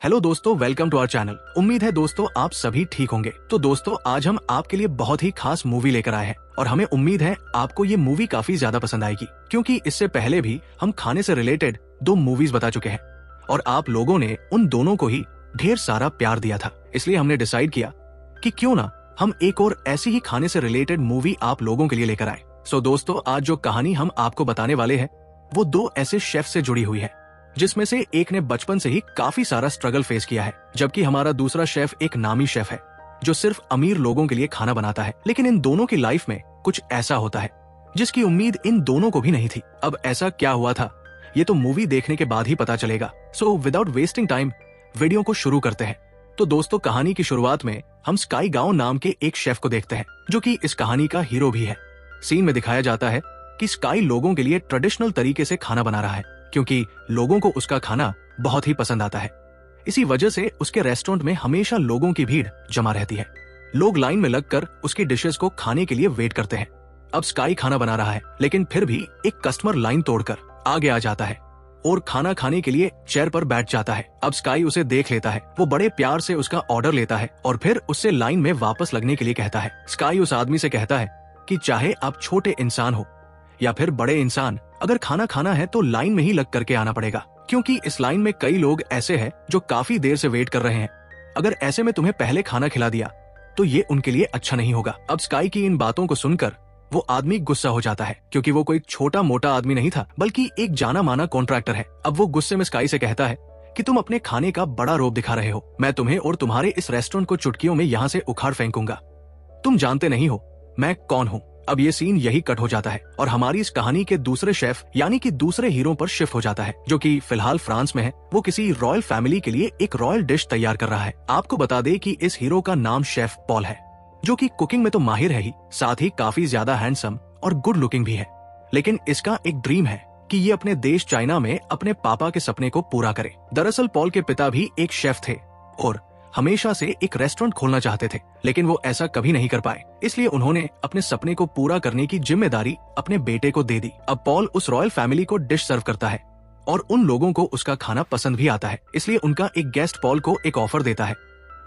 Hello दोस्तों, welcome to our channel. उम्मीद है दोस्तों आप सभी ठीक होंगे। तो दोस्तों आज हम आपके लिए बहुत ही खास मूवी लेकर आए हैं और हमें उम्मीद है आपको ये मूवी काफी ज्यादा पसंद आएगी, क्योंकि इससे पहले भी हम खाने से रिलेटेड 2 मूवीज बता चुके हैं और आप लोगों ने उन दोनों को ही ढेर सारा प्यार दिया था। इसलिए हमने डिसाइड किया कि क्यों ना हम एक और ऐसी ही खाने से रिलेटेड मूवी आप लोगों के लिए लेकर आए। सो दोस्तों आज जो कहानी हम आपको बताने वाले हैं वो 2 ऐसे शेफ से जुड़ी हुई है, जिसमें से एक ने बचपन से ही काफी सारा स्ट्रगल फेस किया है, जबकि हमारा दूसरा शेफ एक नामी शेफ है जो सिर्फ अमीर लोगों के लिए खाना बनाता है। लेकिन इन दोनों की लाइफ में कुछ ऐसा होता है जिसकी उम्मीद इन दोनों को भी नहीं थी। अब ऐसा क्या हुआ था ये तो मूवी देखने के बाद ही पता चलेगा। So without wasting time video को शुरू करते हैं। तो दोस्तों कहानी की शुरुआत में हम स्काई गाओ नाम के एक शेफ को देखते हैं, जो कि इस कहानी का हीरो भी है। सीन में दिखाया जाता है कि स्काई लोगों के लिए ट्रेडिशनल तरीके से खाना बना रहा है, क्योंकि लोगों को उसका खाना बहुत ही पसंद आता है। इसी वजह से उसके रेस्टोरेंट में हमेशा लोगों की भीड़ जमा रहती है। लोग लाइन में लगकर उसकी डिशेस को खाने के लिए वेट करते हैं। अब स्काई खाना बना रहा है, लेकिन फिर भी एक कस्टमर लाइन तोड़कर आगे आ जाता है और खाना खाने के लिए चेयर पर बैठ जाता है। अब स्काई उसे देख लेता है, वो बड़े प्यार से उसका ऑर्डर लेता है और फिर उससे लाइन में वापस लगने के लिए कहता है। स्काई उस आदमी से कहता है कि चाहे आप छोटे इंसान हो या फिर बड़े इंसान, अगर खाना खाना है तो लाइन में ही लग करके आना पड़ेगा, क्योंकि इस लाइन में कई लोग ऐसे हैं जो काफी देर से वेट कर रहे हैं। अगर ऐसे में तुम्हें पहले खाना खिला दिया तो ये उनके लिए अच्छा नहीं होगा। अब स्काई की इन बातों को सुनकर वो आदमी गुस्सा हो जाता है, क्योंकि वो कोई छोटा मोटा आदमी नहीं था बल्कि एक जाना माना कॉन्ट्रैक्टर है। अब वो गुस्से में स्काई से कहता है कि तुम अपने खाने का बड़ा रोब दिखा रहे हो, मैं तुम्हें और तुम्हारे इस रेस्टोरेंट को चुटकियों में यहाँ से उखाड़ फेंकूंगा। तुम जानते नहीं हो मैं कौन हूँ। अब ये सीन यही कट हो जाता है और हमारी इस कहानी के दूसरे शेफ यानी कि दूसरे हीरो पर शिफ्ट हो जाता है, जो कि फिलहाल फ्रांस में है। वो किसी रॉयल फैमिली के लिए एक रॉयल डिश तैयार कर रहा है। आपको बता दे कि इस हीरो का नाम शेफ पॉल है, जो कि कुकिंग में तो माहिर है ही, साथ ही काफी ज्यादा हैंडसम और गुड लुकिंग भी है। लेकिन इसका एक ड्रीम है कि ये अपने देश चाइना में अपने पापा के सपने को पूरा करे। दरअसल पॉल के पिता भी एक शेफ थे और हमेशा से एक रेस्टोरेंट खोलना चाहते थे, लेकिन वो ऐसा कभी नहीं कर पाए। इसलिए उन्होंने अपने सपने को पूरा करने की जिम्मेदारी अपने बेटे को दे दी। अब पॉल उस रॉयल फैमिली को डिश सर्व करता है और उन लोगों को उसका खाना पसंद भी आता है। इसलिए उनका एक गेस्ट पॉल को एक ऑफर देता है।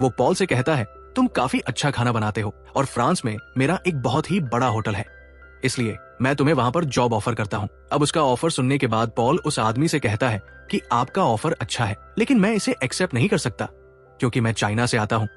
वो पॉल से कहता है, तुम काफी अच्छा खाना बनाते हो और फ्रांस में मेरा एक बहुत ही बड़ा होटल है, इसलिए मैं तुम्हें वहाँ पर जॉब ऑफर करता हूँ। अब उसका ऑफर सुनने के बाद पॉल उस आदमी से कहता है कि आपका ऑफर अच्छा है, लेकिन मैं इसे एक्सेप्ट नहीं कर सकता, क्योंकि मैं चाइना से आता हूँ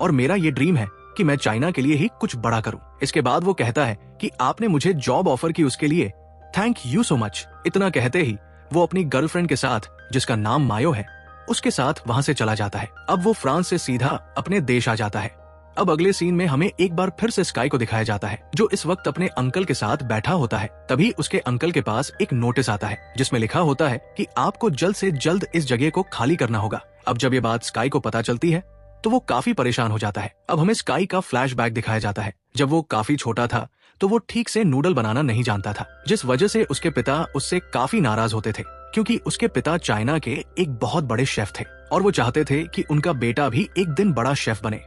और मेरा ये ड्रीम है कि मैं चाइना के लिए ही कुछ बड़ा करूँ। इसके बाद वो कहता है कि आपने मुझे जॉब ऑफर की, उसके लिए थैंक यू सो मच। इतना कहते ही वो अपनी गर्लफ्रेंड के साथ, जिसका नाम मायो है, उसके साथ वहाँ से चला जाता है। अब वो फ्रांस से सीधा अपने देश आ जाता है। अब अगले सीन में हमें एक बार फिर से स्काई को दिखाया जाता है, जो इस वक्त अपने अंकल के साथ बैठा होता है। तभी उसके अंकल के पास एक नोटिस आता है, जिसमें लिखा होता है कि आपको जल्द से जल्द इस जगह को खाली करना होगा। अब जब ये बात स्काई को पता चलती है तो वो काफी परेशान हो जाता है। अब हमें स्काई का फ्लैशबैक दिखाया जाता है। जब वो काफी छोटा था तो वो ठीक से नूडल बनाना नहीं जानता था, जिस वजह से उसके पिता उससे काफी नाराज होते थे, क्योंकि उसके पिता चाइना के एक बहुत बड़े शेफ थे और वो चाहते थे कि उनका बेटा भी एक दिन बड़ा शेफ बने।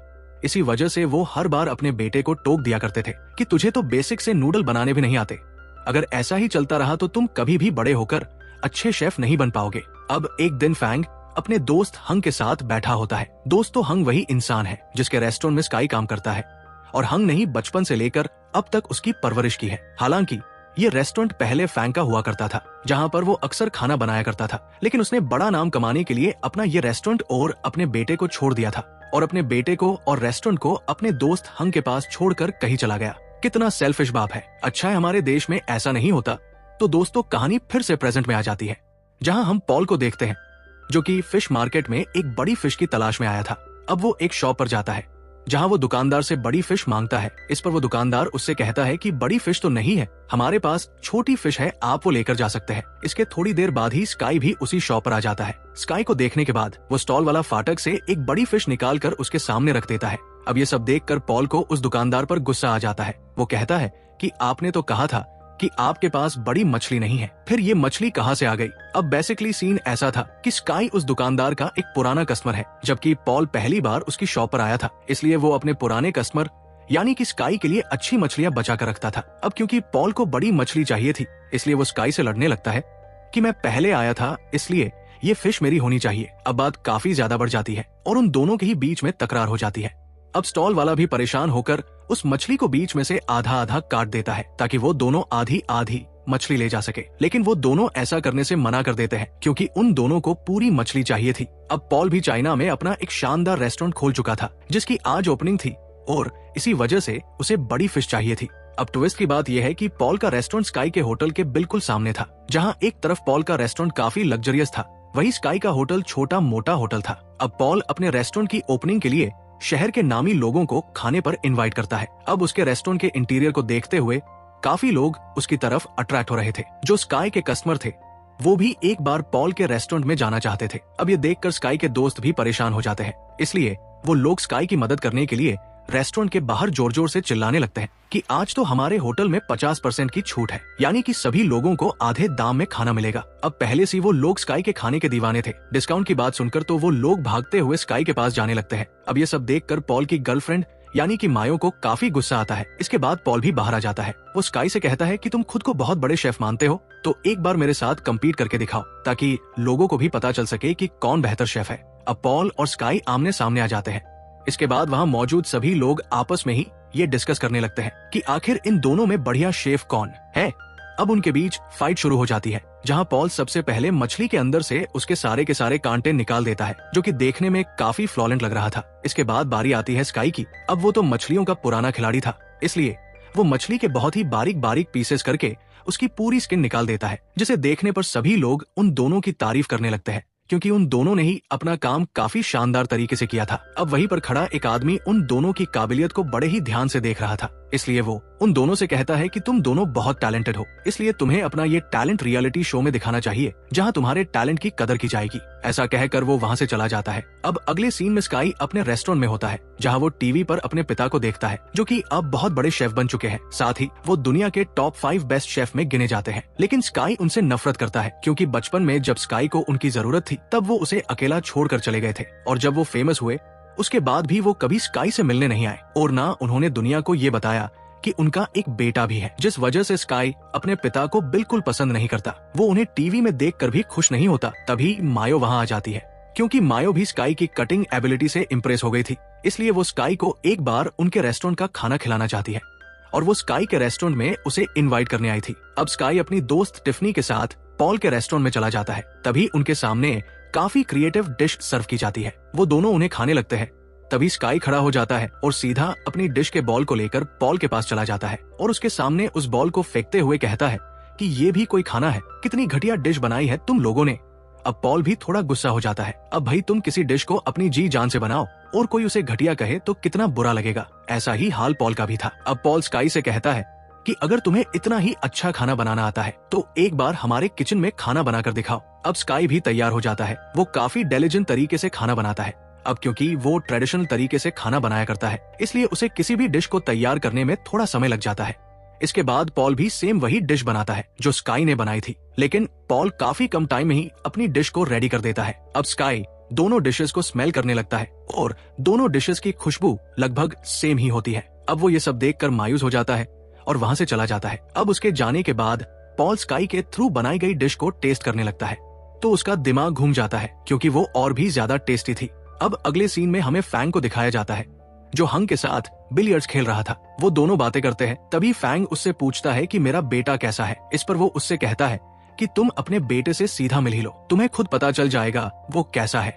इसी वजह से वो हर बार अपने बेटे को टोक दिया करते थे कि तुझे तो बेसिक से नूडल बनाने भी नहीं आते, अगर ऐसा ही चलता रहा तो तुम कभी भी बड़े होकर अच्छे शेफ नहीं बन पाओगे। अब एक दिन फैंग अपने दोस्त हंग के साथ बैठा होता है। दोस्तों हंग वही इंसान है जिसके रेस्टोरेंट में स्काई काम करता है और हंग ने ही बचपन से लेकर अब तक उसकी परवरिश की है। हालांकि ये रेस्टोरेंट पहले फैंग का हुआ करता था, जहां पर वो अक्सर खाना बनाया करता था, लेकिन उसने बड़ा नाम कमाने के लिए अपना ये रेस्टोरेंट और अपने बेटे को छोड़ दिया था और अपने बेटे को और रेस्टोरेंट को अपने दोस्त हंग के पास छोड़कर कहीं चला गया। कितना सेल्फिश बाप है। अच्छा है हमारे देश में ऐसा नहीं होता। तो दोस्तों कहानी फिर से प्रेजेंट में आ जाती है, जहां हम पॉल को देखते हैं, जो कि फिश मार्केट में एक बड़ी फिश की तलाश में आया था। अब वो एक शॉप पर जाता है जहां वो दुकानदार से बड़ी फिश मांगता है। इस पर वो दुकानदार उससे कहता है कि बड़ी फिश तो नहीं है, हमारे पास छोटी फिश है, आप वो लेकर जा सकते हैं। इसके थोड़ी देर बाद ही स्काई भी उसी शॉप पर आ जाता है। स्काई को देखने के बाद वो स्टॉल वाला फाटक से एक बड़ी फिश निकाल कर उसके सामने रख देता है। अब ये सब देखकर पॉल को उस दुकानदार पर गुस्सा आ जाता है। वो कहता है कि आपने तो कहा था कि आपके पास बड़ी मछली नहीं है, फिर ये मछली कहाँ से आ गई। अब बेसिकली सीन ऐसा था कि स्काई उस दुकानदार का एक पुराना कस्टमर है, जबकि पॉल पहली बार उसकी शॉप पर आया था। इसलिए वो अपने पुराने कस्टमर यानी कि स्काई के लिए अच्छी मछलियां बचा कर रखता था। अब क्योंकि पॉल को बड़ी मछली चाहिए थी, इसलिए वो स्काई से लड़ने लगता है कि मैं पहले आया था, इसलिए ये फिश मेरी होनी चाहिए। अब बात काफी ज्यादा बढ़ जाती है और उन दोनों के ही बीच में तकरार हो जाती है। अब स्टॉल वाला भी परेशान होकर उस मछली को बीच में से आधा आधा काट देता है ताकि वो दोनों आधी आधी मछली ले जा सके, लेकिन वो दोनों ऐसा करने से मना कर देते हैं क्योंकि उन दोनों को पूरी मछली चाहिए थी। अब पॉल भी चाइना में अपना एक शानदार रेस्टोरेंट खोल चुका था जिसकी आज ओपनिंग थी और इसी वजह से उसे बड़ी फिश चाहिए थी। अब ट्विस्ट की बात यह है कि पॉल का रेस्टोरेंट स्काई के होटल के बिल्कुल सामने था। जहां एक तरफ पॉल का रेस्टोरेंट काफी लग्जरियस था, वहीं स्काई का होटल छोटा मोटा होटल था। अब पॉल अपने रेस्टोरेंट की ओपनिंग के लिए शहर के नामी लोगों को खाने पर इनवाइट करता है। अब उसके रेस्टोरेंट के इंटीरियर को देखते हुए काफी लोग उसकी तरफ अट्रैक्ट हो रहे थे। जो स्काई के कस्टमर थे वो भी एक बार पॉल के रेस्टोरेंट में जाना चाहते थे। अब ये देखकर स्काई के दोस्त भी परेशान हो जाते हैं, इसलिए वो लोग स्काई की मदद करने के लिए रेस्टोरेंट के बाहर जोर जोर से चिल्लाने लगते हैं कि आज तो हमारे होटल में 50% की छूट है, यानी कि सभी लोगों को आधे दाम में खाना मिलेगा। अब पहले से वो लोग स्काई के खाने के दीवाने थे। डिस्काउंट की बात सुनकर तो वो लोग भागते हुए स्काई के पास जाने लगते हैं। अब ये सब देखकर पॉल की गर्लफ्रेंड यानी कि मायो को काफी गुस्सा आता है। इसके बाद पॉल भी बाहर आ जाता है। वो स्काई से कहता है कि तुम खुद को बहुत बड़े शेफ मानते हो तो एक बार मेरे साथ कम्पीट करके दिखाओ ताकि लोगों को भी पता चल सके कि कौन बेहतर शेफ है। अब पॉल और स्काई आमने सामने आ जाते हैं। इसके बाद वहाँ मौजूद सभी लोग आपस में ही ये डिस्कस करने लगते हैं कि आखिर इन दोनों में बढ़िया शेफ कौन है। अब उनके बीच फाइट शुरू हो जाती है, जहां पॉल सबसे पहले मछली के अंदर से उसके सारे के सारे कांटे निकाल देता है, जो कि देखने में काफी फ्लॉलेंट लग रहा था। इसके बाद बारी आती है स्काई की। अब वो तो मछलियों का पुराना खिलाड़ी था, इसलिए वो मछली के बहुत ही बारीक बारीक पीसेस करके उसकी पूरी स्किन निकाल देता है, जिसे देखने पर सभी लोग उन दोनों की तारीफ करने लगते हैं क्योंकि उन दोनों ने ही अपना काम काफी शानदार तरीके से किया था। अब वहीं पर खड़ा एक आदमी उन दोनों की काबिलियत को बड़े ही ध्यान से देख रहा था, इसलिए वो उन दोनों से कहता है कि तुम दोनों बहुत टैलेंटेड हो, इसलिए तुम्हें अपना ये टैलेंट रियलिटी शो में दिखाना चाहिए जहां तुम्हारे टैलेंट की कदर की जाएगी। ऐसा कहकर वो वहां से चला जाता है। अब अगले सीन में स्काई अपने रेस्टोरेंट में होता है, जहां वो टीवी पर अपने पिता को देखता है जो कि अब बहुत बड़े शेफ बन चुके हैं। साथ ही वो दुनिया के टॉप 5 बेस्ट शेफ में गिने जाते हैं। लेकिन स्काई उनसे नफरत करता है क्योंकि बचपन में जब स्काई को उनकी जरूरत थी तब वो उसे अकेला छोड़कर चले गए थे, और जब वो फेमस हुए उसके बाद भी वो कभी स्काई से मिलने नहीं आए और ना उन्होंने दुनिया को ये बताया कि उनका एक बेटा भी है, जिस वजह से स्काई अपने पिता को बिल्कुल पसंद नहीं करता। वो उन्हें टीवी में देखकर भी खुश नहीं होता। तभी मायो वहां आ जाती है क्योंकि मायो भी स्काई की कटिंग एबिलिटी से इम्प्रेस हो गई थी, इसलिए वो स्काई को एक बार उनके रेस्टोरेंट का खाना खिलाना चाहती है और वो स्काई के रेस्टोरेंट में उसे इनवाइट करने आई थी। अब स्काई अपनी दोस्त टिफनी के साथ पॉल के रेस्टोरेंट में चला जाता है। तभी उनके सामने काफी क्रिएटिव डिश सर्व की जाती है। वो दोनों उन्हें खाने लगते हैं। तभी स्काई खड़ा हो जाता है और सीधा अपनी डिश के बॉल को लेकर पॉल के पास चला जाता है और उसके सामने उस बॉल को फेंकते हुए कहता है कि ये भी कोई खाना है, कितनी घटिया डिश बनाई है तुम लोगों ने। अब पॉल भी थोड़ा गुस्सा हो जाता है। अब भाई तुम किसी डिश को अपनी जी जान से बनाओ और कोई उसे घटिया कहे तो कितना बुरा लगेगा। ऐसा ही हाल पॉल का भी था। अब पॉल स्काई से कहता है कि अगर तुम्हें इतना ही अच्छा खाना बनाना आता है तो एक बार हमारे किचन में खाना बनाकर दिखाओ। अब स्काई भी तैयार हो जाता है। वो काफी डेलिजेंट तरीके से खाना बनाता है। अब क्योंकि वो ट्रेडिशनल तरीके से खाना बनाया करता है, इसलिए उसे किसी भी डिश को तैयार करने में थोड़ा समय लग जाता है। इसके बाद पॉल भी सेम वही डिश बनाता है जो स्काई ने बनाई थी, लेकिन पॉल काफी कम टाइम में ही अपनी डिश को रेडी कर देता है। अब स्काई दोनों डिशेस को स्मेल करने लगता है और दोनों डिशेस की खुशबू लगभग सेम ही होती है। अब वो ये सब देखकर मायूस हो जाता है और वहां से चला जाता है। अब उसके जाने के बाद पॉल स्काई के थ्रू बनाई गई डिश को टेस्ट करने लगता है तो उसका दिमाग घूम जाता है क्योंकि वो और भी ज्यादा टेस्टी थी। अब अगले सीन में हमें फैंग को दिखाया जाता है जो हंग के साथ बिलियर्ड्स खेल रहा था। वो दोनों बातें करते हैं। तभी फैंग उससे पूछता है कि मेरा बेटा कैसा है। इस पर वो उससे कहता है कि तुम अपने बेटे से सीधा मिल ही लो, तुम्हें खुद पता चल जाएगा वो कैसा है।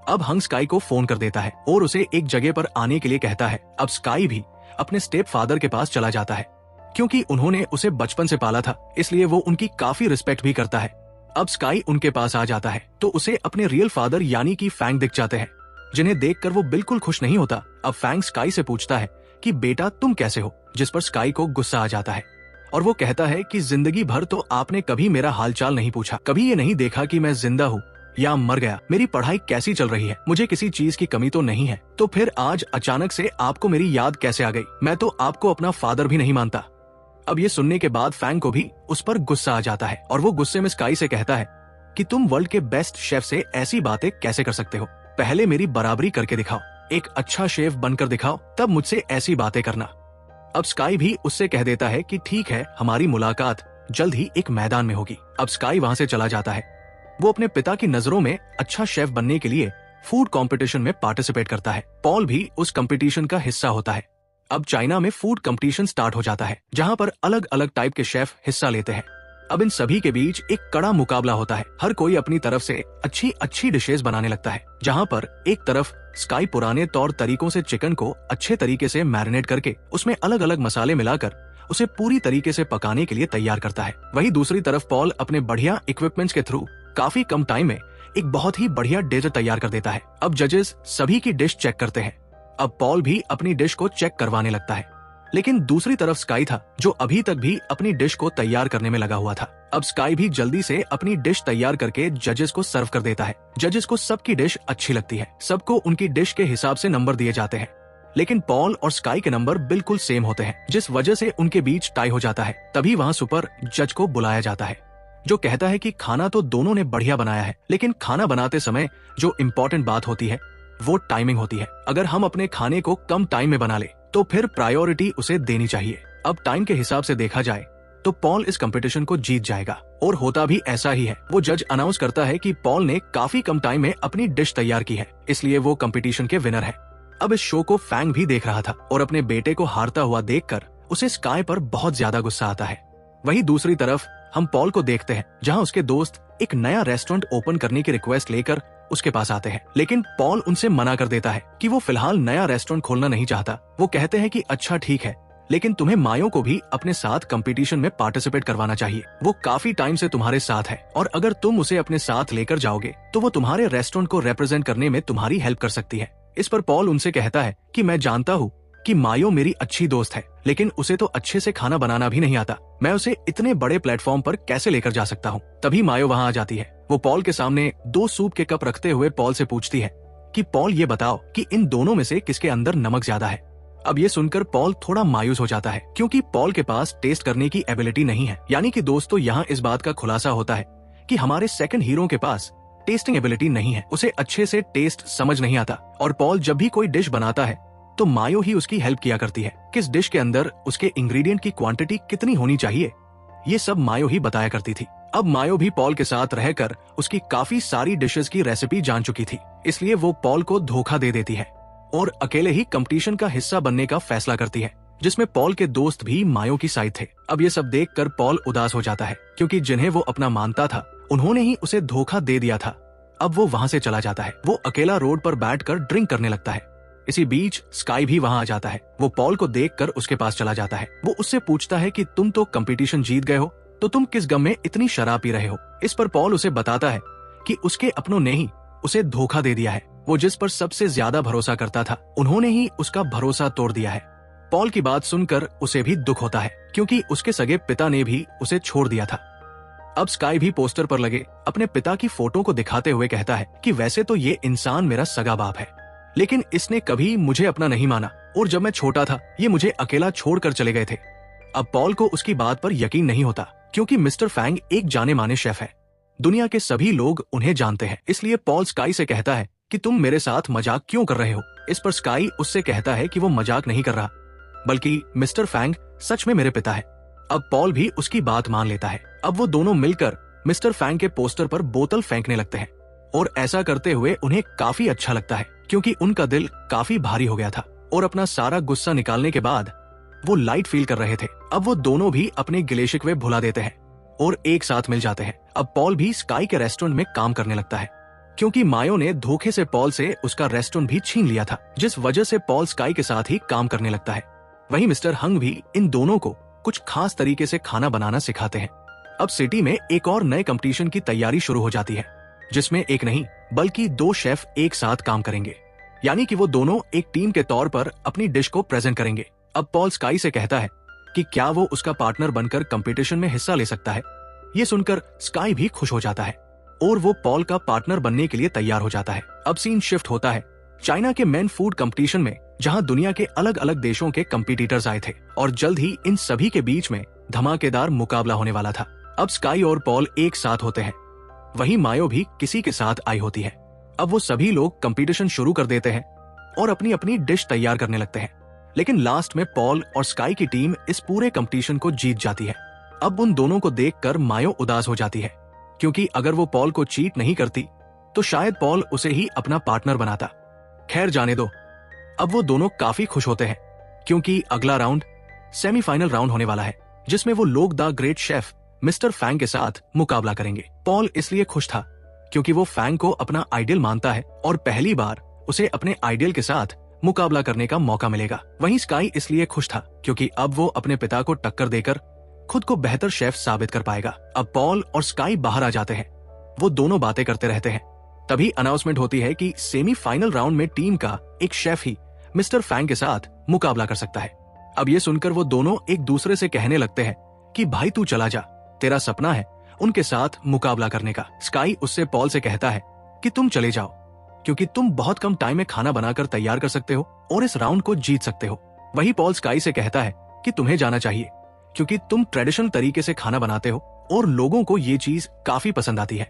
अब हंग स्काई को फोन कर देता है और उसे एक जगह पर आने के लिए कहता है। अब स्काई भी अपने स्टेप फादर के पास चला जाता है क्योंकि उन्होंने उसे बचपन से पाला था, इसलिए वो उनकी काफी रिस्पेक्ट भी करता है। अब स्काई उनके पास आ जाता है तो उसे अपने रियल फादर यानी कि फैंग दिख जाते हैं, जिन्हें देखकर वो बिल्कुल खुश नहीं होता। अब फैंग स्काई से पूछता है कि बेटा तुम कैसे हो, जिस पर स्काई को गुस्सा आ जाता है और वो कहता है कि जिंदगी भर तो आपने कभी मेरा हालचाल नहीं पूछा, कभी ये नहीं देखा कि मैं जिंदा हूँ या मर गया, मेरी पढ़ाई कैसी चल रही है, मुझे किसी चीज की कमी तो नहीं है, तो फिर आज अचानक से आपको मेरी याद कैसे आ गई? मैं तो आपको अपना फादर भी नहीं मानता। अब ये सुनने के बाद फैंग को भी उस पर गुस्सा आ जाता है और वो गुस्से में स्काई से कहता है कि तुम वर्ल्ड के बेस्ट शेफ से ऐसी बातें कैसे कर सकते हो? पहले मेरी बराबरी करके दिखाओ, एक अच्छा शेफ बनकर दिखाओ, तब मुझसे ऐसी बातें करना। अब स्काई भी उससे कह देता है कि ठीक है, हमारी मुलाकात जल्द ही एक मैदान में होगी। अब स्काई वहां से चला जाता है वो अपने पिता की नजरों में अच्छा शेफ बनने के लिए फूड कंपटीशन में पार्टिसिपेट करता है। पॉल भी उस कंपटीशन का हिस्सा होता है। अब चाइना में फूड कंपटीशन स्टार्ट हो जाता है, जहाँ पर अलग अलग टाइप के शेफ हिस्सा लेते हैं। अब इन सभी के बीच एक कड़ा मुकाबला होता है। हर कोई अपनी तरफ से अच्छी अच्छी डिशेस बनाने लगता है। जहाँ पर एक तरफ स्काई पुराने तौर तरीकों से चिकन को अच्छे तरीके से मैरिनेट करके उसमें अलग अलग मसाले मिलाकर उसे पूरी तरीके से पकाने के लिए तैयार करता है। वहीं दूसरी तरफ पॉल अपने बढ़िया इक्विपमेंट्स के थ्रू काफी कम टाइम में एक बहुत ही बढ़िया डिश तैयार कर देता है। अब जजेस सभी की डिश चेक करते हैं। अब पॉल भी अपनी डिश को चेक करवाने लगता है, लेकिन दूसरी तरफ स्काई था, जो अभी तक भी अपनी डिश को तैयार करने में लगा हुआ था। अब स्काई भी जल्दी से अपनी डिश तैयार करके जजेस को सर्व कर देता है। जजेस को सबकी डिश अच्छी लगती है, सबको उनकी डिश के हिसाब से नंबर दिए जाते हैं, लेकिन पॉल और स्काई के नंबर बिल्कुल सेम होते हैं, जिस वजह से उनके बीच टाई हो जाता है। तभी वहाँ सुपर जज को बुलाया जाता है, जो कहता है कि खाना तो दोनों ने बढ़िया बनाया है, लेकिन खाना बनाते समय जो इम्पोर्टेंट बात होती है वो टाइमिंग होती है। अगर हम अपने खाने को कम टाइम में बना ले तो फिर प्रायोरिटी उसे देनी चाहिए। अब टाइम के हिसाब से देखा जाए तो पॉल इस कंपटीशन को जीत जाएगा, और होता भी ऐसा ही है। वो जज अनाउंस करता है कि पॉल ने काफी कम टाइम में अपनी डिश तैयार की है, इसलिए वो कंपटीशन के विनर है। अब इस शो को फैंग भी देख रहा था, और अपने बेटे को हारता हुआ देखकर उसे स्काई पर बहुत ज्यादा गुस्सा आता है। वहीं दूसरी तरफ हम पॉल को देखते हैं, जहां उसके दोस्त एक नया रेस्टोरेंट ओपन करने की रिक्वेस्ट लेकर उसके पास आते हैं, लेकिन पॉल उनसे मना कर देता है कि वो फिलहाल नया रेस्टोरेंट खोलना नहीं चाहता। वो कहते हैं कि अच्छा ठीक है, लेकिन तुम्हें मायो को भी अपने साथ कंपटीशन में पार्टिसिपेट करवाना चाहिए। वो काफी टाइम से तुम्हारे साथ है, और अगर तुम उसे अपने साथ लेकर जाओगे तो वो तुम्हारे रेस्टोरेंट को रिप्रेजेंट करने में तुम्हारी हेल्प कर सकती है। इस पर पॉल उनसे कहता है कि मैं जानता हूँ कि मायो मेरी अच्छी दोस्त है, लेकिन उसे तो अच्छे से खाना बनाना भी नहीं आता। मैं उसे इतने बड़े प्लेटफॉर्म पर कैसे लेकर जा सकता हूँ। तभी मायो वहाँ आ जाती है। वो पॉल के सामने 2 सूप के कप रखते हुए पॉल से पूछती है कि पॉल ये बताओ कि इन दोनों में से किसके अंदर नमक ज्यादा है। अब ये सुनकर पॉल थोड़ा मायूस हो जाता है, क्योंकि पॉल के पास टेस्ट करने की एबिलिटी नहीं है। यानी कि दोस्तों यहाँ इस बात का खुलासा होता है कि हमारे सेकंड हीरो के पास टेस्टिंग एबिलिटी नहीं है, उसे अच्छे से टेस्ट समझ नहीं आता। और पॉल जब भी कोई डिश बनाता है तो मायो ही उसकी हेल्प किया करती है। किस डिश के अंदर उसके इंग्रेडिएंट की क्वांटिटी कितनी होनी चाहिए, ये सब मायो ही बताया करती थी। अब मायो भी पॉल के साथ रहकर उसकी काफी सारी डिशेस की रेसिपी जान चुकी थी, इसलिए वो पॉल को धोखा दे देती है और अकेले ही कंपटीशन का हिस्सा बनने का फैसला करती है, जिसमें पॉल के दोस्त भी मायो की साइड थे। अब ये सब देखकर पॉल उदास हो जाता है, क्योंकि जिन्हें वो अपना मानता था उन्होंने ही उसे धोखा दे दिया था। अब वो वहाँ से चला जाता है। वो अकेला रोड पर बैठकर ड्रिंक करने लगता है। इसी बीच स्काई भी वहाँ आ जाता है। वो पॉल को देखकर उसके पास चला जाता है। वो उससे पूछता है कि तुम तो कंपटीशन जीत गए हो, तो तुम किस गम में इतनी शराब पी रहे हो। इस पर पॉल उसे बताता है कि उसके अपनों ने ही उसे धोखा दे दिया है। वो जिस पर सबसे ज्यादा भरोसा करता था उन्होंने ही उसका भरोसा तोड़ दिया है। पॉल की बात सुनकर उसे भी दुख होता है, क्योंकि उसके सगे पिता ने भी उसे छोड़ दिया था। अब स्काई भी पोस्टर पर लगे अपने पिता की फोटो को दिखाते हुए कहता है कि वैसे तो ये इंसान मेरा सगा बाप है, लेकिन इसने कभी मुझे अपना नहीं माना, और जब मैं छोटा था ये मुझे अकेला छोड़कर चले गए थे। अब पॉल को उसकी बात पर यकीन नहीं होता, क्योंकि मिस्टर फैंग एक जाने माने शेफ है। दुनिया के सभी लोग उन्हें जानते हैं। इसलिए पॉल स्काई से कहता है कि तुम मेरे साथ मजाक क्यों कर रहे हो। इस पर स्काई उससे कहता है कि वो मजाक नहीं कर रहा, बल्कि मिस्टर फैंग सच में मेरे पिता है। अब पॉल भी उसकी बात मान लेता है। अब वो दोनों मिलकर मिस्टर फैंग के पोस्टर पर बोतल फेंकने लगते हैं, और ऐसा करते हुए उन्हें काफी अच्छा लगता है, क्योंकि उनका दिल काफी भारी हो गया था और अपना सारा गुस्सा निकालने के बाद वो लाइट फील कर रहे थे। अब वो दोनों भी अपने गिले शिकवे भुला देते हैं और एक साथ मिल जाते हैं। अब पॉल भी स्काई के रेस्टोरेंट में काम करने लगता है, क्योंकि मायो ने धोखे से पॉल से उसका रेस्टोरेंट भी छीन लिया था, जिस वजह से पॉल स्काई के साथ ही काम करने लगता है। वहीं मिस्टर हंग भी इन दोनों को कुछ खास तरीके से खाना बनाना सिखाते हैं। अब सिटी में एक और नए कंपटीशन की तैयारी शुरू हो जाती है, जिसमें एक नहीं बल्कि 2 शेफ एक साथ काम करेंगे, यानी कि वो दोनों एक टीम के तौर पर अपनी डिश को प्रेजेंट करेंगे। अब पॉल स्काई से कहता है कि क्या वो उसका पार्टनर बनकर कंपटीशन में हिस्सा ले सकता है। ये सुनकर स्काई भी खुश हो जाता है और वो पॉल का पार्टनर बनने के लिए तैयार हो जाता है। अब सीन शिफ्ट होता है चाइना के मेन फूड कंपटीशन में, जहां दुनिया के अलग अलग देशों के कंपटीटर्स आए थे, और जल्द ही इन सभी के बीच में धमाकेदार मुकाबला होने वाला था। अब स्काई और पॉल एक साथ होते हैं, वहीं मायो भी किसी के साथ आई होती है। अब वो सभी लोग कंपटीशन शुरू कर देते हैं और अपनी अपनी डिश तैयार करने लगते हैं, लेकिन लास्ट में पॉल और स्काई की टीम इस पूरे कंपटीशन को जीत जाती है। अब उन दोनों को देखकर मायो उदास हो जाती है, क्योंकि अगर वो पॉल को चीट नहीं करती तो शायद पॉल उसे ही अपना पार्टनर बनाता। खैर जाने दो, अब वो दोनों काफी खुश होते हैं क्योंकि अगला राउंड सेमीफाइनल राउंड होने वाला है जिसमें वो लोग the great chef mister Fang के साथ मुकाबला करेंगे। पॉल इसलिए खुश था क्योंकि वो फैंग को अपना आइडियल मानता है और पहली बार उसे अपने आइडियल के साथ मुकाबला करने का मौका मिलेगा। वहीं स्काई इसलिए खुश था क्योंकि अब वो अपने पिता को टक्कर देकर खुद को बेहतर शेफ साबित कर पाएगा। अब पॉल और स्काई बाहर आ जाते हैं, वो दोनों बातें करते रहते हैं। तभी अनाउंसमेंट होती है कि सेमीफाइनल राउंड में टीम का एक शेफ ही मिस्टर फैंग के साथ मुकाबला कर सकता है। अब ये सुनकर वो दोनों एक दूसरे से कहने लगते हैं कि भाई तू चला जा, तेरा सपना है उनके साथ मुकाबला करने का। स्काई उससे पॉल से कहता है कि तुम चले जाओ क्योंकि तुम बहुत कम टाइम में खाना बनाकर तैयार कर सकते हो और इस राउंड को जीत सकते हो। वही पॉल स्काई से कहता है कि तुम्हें जाना चाहिए क्योंकि तुम ट्रेडिशनल तरीके से खाना बनाते हो और लोगों को ये चीज काफी पसंद आती है।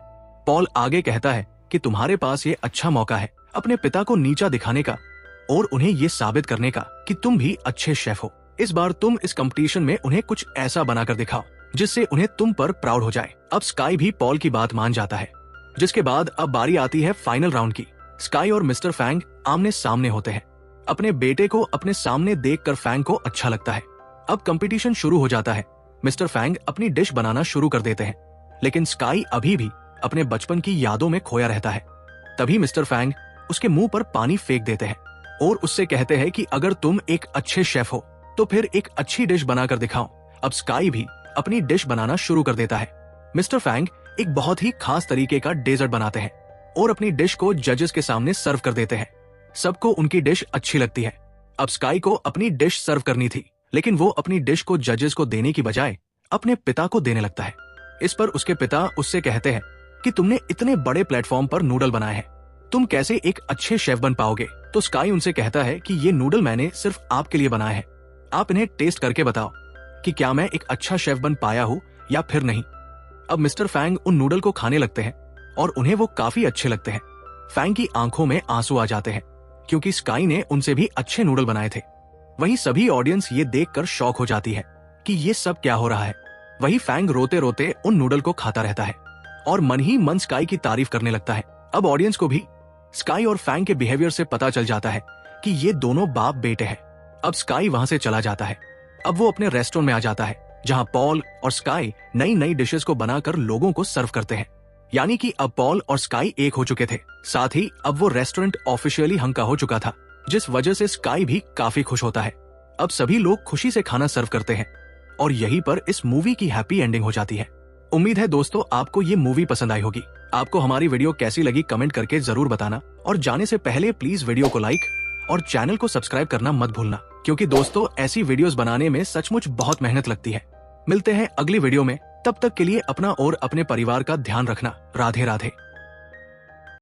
पॉल आगे कहता है कि तुम्हारे पास ये अच्छा मौका है अपने पिता को नीचा दिखाने का और उन्हें ये साबित करने का कि तुम भी अच्छे शेफ हो। इस बार तुम इस कंपटीशन में उन्हें कुछ ऐसा बनाकर दिखाओ जिससे उन्हें तुम पर प्राउड हो जाए। अब स्काई भी पॉल की बात मान जाता है, जिसके बाद अब बारी आती है फाइनल राउंड की। स्काई और मिस्टर फैंग आमने सामने होते हैं। अपने बेटे को अपने सामने देखकर फैंग को अच्छा लगता है। अब कंपटीशन शुरू हो जाता है। मिस्टर फैंग अपनी डिश बनाना शुरू कर देते हैं, लेकिन स्काई अभी भी अपने बचपन की यादों में खोया रहता है। तभी मिस्टर फैंग उसके मुंह पर पानी फेंक देते हैं और उससे कहते हैं कि अगर तुम एक अच्छे शेफ हो तो फिर एक अच्छी डिश बनाकर दिखाओ। अब स्काई भी अपनी डिश बनाना शुरू कर देता है। मिस्टर फैंग एक बहुत ही खास तरीके का डेजर्ट बनाते हैं और अपनी डिश को जजेस के सामने सर्व कर देते हैं। सबको उनकी डिश अच्छी लगती है। अब स्काई को अपनी डिश सर्व करनी थी, लेकिन वो अपनी डिश को जजेस को देने की बजाय अपने पिता को देने लगता है। इस पर उसके पिता उससे कहते हैं कि तुमने इतने बड़े प्लेटफॉर्म पर नूडल बनाए हैं, तुम कैसे एक अच्छे शेफ बन पाओगे। तो स्काई उनसे कहता है कि ये नूडल मैंने सिर्फ आपके लिए बनाए हैं, आप इन्हें टेस्ट करके बताओ कि क्या मैं एक अच्छा शेफ बन पाया हूँ या फिर नहीं। अब मिस्टर फैंग उन नूडल को खाने लगते हैं और उन्हें वो काफी अच्छे लगते हैं। फैंग की आंखों में आंसू आ जाते हैं क्योंकि स्काई ने उनसे भी अच्छे नूडल बनाए थे। वहीं सभी ऑडियंस ये देखकर शॉक हो जाती है कि ये सब क्या हो रहा है। वही फैंग रोते रोते उन नूडल को खाता रहता है और मन ही मन स्काई की तारीफ करने लगता है। अब ऑडियंस को भी स्काई और फैंग के बिहेवियर से पता चल जाता है कि ये दोनों बाप बेटे हैं। अब स्काई वहां से चला जाता है। अब वो अपने रेस्टोरेंट में आ जाता है जहां पॉल और स्काई नई नई डिशेस को बनाकर लोगों को सर्व करते हैं। यानी कि अब पॉल और स्काई एक हो चुके थे। साथ ही अब वो रेस्टोरेंट ऑफिशियली हंका हो चुका था, जिस वजह से स्काई भी काफी खुश होता है। अब सभी लोग खुशी से खाना सर्व करते हैं और यहीं पर इस मूवी की हैप्पी एंडिंग हो जाती है। उम्मीद है दोस्तों आपको ये मूवी पसंद आई होगी। आपको हमारी वीडियो कैसी लगी कमेंट करके जरूर बताना और जाने से पहले प्लीज वीडियो को लाइक और चैनल को सब्सक्राइब करना मत भूलना, क्योंकि दोस्तों ऐसी वीडियोस बनाने में सचमुच बहुत मेहनत लगती है। मिलते हैं अगली वीडियो में, तब तक के लिए अपना और अपने परिवार का ध्यान रखना। राधे राधे।